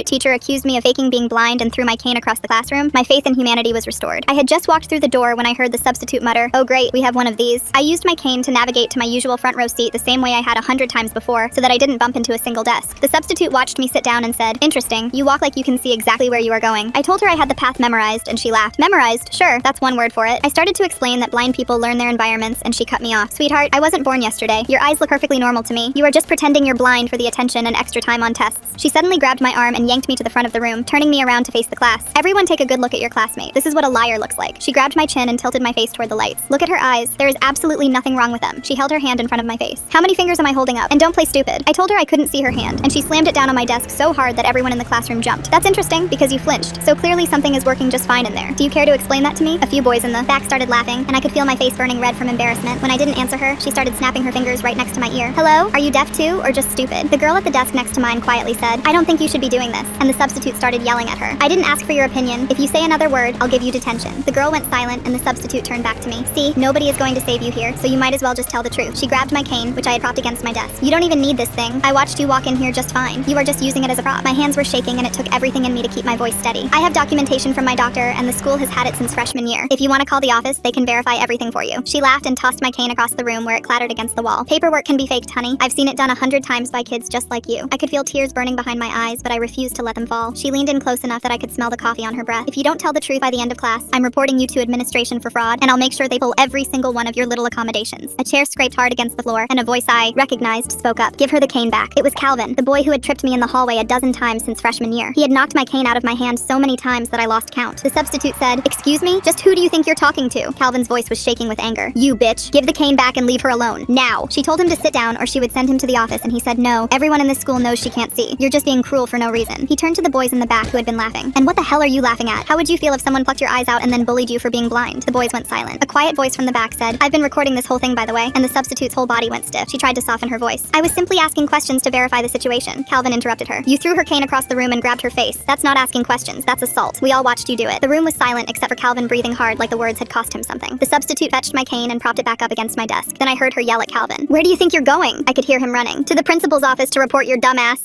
substitute teacher accused me of faking being blind and threw my cane across the classroom, my faith in humanity was restored. I had just walked through the door when I heard the substitute mutter, "Oh great, we have one of these." I used my cane to navigate to my usual front row seat the same way I had 100 times before, so that I didn't bump into a single desk. The substitute watched me sit down and said, "Interesting, you walk like you can see exactly where you are going." I told her I had the path memorized, and she laughed. Memorized? Sure, that's one word for it. I started to explain that blind people learn their environments, and she cut me off. "Sweetheart, I wasn't born yesterday. Your eyes look perfectly normal to me. You are just pretending you're blind for the attention and extra time on tests." She suddenly grabbed my arm and yanked me to the front of the room, turning me around to face the class. "Everyone take a good look at your classmate. This is what a liar looks like." She grabbed my chin and tilted my face toward the lights. "Look at her eyes. There is absolutely nothing wrong with them." She held her hand in front of my face. "How many fingers am I holding up? And don't play stupid." I told her I couldn't see her hand, and she slammed it down on my desk so hard that everyone in the classroom jumped. "That's interesting, because you flinched, so clearly something is working just fine in there. Do you care to explain that to me?" A few boys in the back started laughing, and I could feel my face burning red from embarrassment. When I didn't answer her, she started snapping her fingers right next to my ear. "Hello? Are you deaf too, or just stupid?" The girl at the desk next to mine quietly said, "I don't think you should be doing this," and the substitute started yelling at her. "I didn't ask for your opinion. If you say another word, I'll give you detention." The girl went silent, and the substitute turned back to me. "See, nobody is going to save you here, so you might as well just tell the truth." She grabbed my cane, which I had propped against my desk. "You don't even need this thing. I watched you walk in here just fine. You are just using it as a prop." My hands were shaking, and it took everything in me to keep my voice steady. "I have documentation from my doctor, and the school has had it since freshman year. If you want to call the office, they can verify everything for you." She laughed and tossed my cane across the room where it clattered against the wall. "Paperwork can be faked, honey. I've seen it done 100 times by kids just like you." I could feel tears burning behind my eyes, but I refused to let them fall. She leaned in close enough that I could smell the coffee on her breath. "If you don't tell the truth by the end of class, I'm reporting you to administration for fraud, and I'll make sure they pull every single one of your little accommodations." A chair scraped hard against the floor, and a voice I recognized spoke up. "Give her the cane back." It was Calvin, the boy who had tripped me in the hallway a dozen times since freshman year. He had knocked my cane out of my hand so many times that I lost count. The substitute said, "Excuse me? Just who do you think you're talking to?" Calvin's voice was shaking with anger. "You bitch. Give the cane back and leave her alone. Now." She told him to sit down or she would send him to the office, and he said, "No, everyone in this school knows she can't see. You're just being cruel for no reason." He turned to the boys in the back who had been laughing. "And what the hell are you laughing at? How would you feel if someone plucked your eyes out and then bullied you for being blind?" The boys went silent. A quiet voice from the back said, "I've been recording this whole thing, by the way," and the substitute's whole body went stiff. She tried to soften her voice. "I was simply asking questions to verify the situation." Calvin interrupted her. "You threw her cane across the room and grabbed her face. That's not asking questions, that's assault. We all watched you do it." The room was silent except for Calvin breathing hard like the words had cost him something. The substitute fetched my cane and propped it back up against my desk. Then I heard her yell at Calvin, "Where do you think you're going?" I could hear him running. "To the principal's office to report your dumb ass."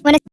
When a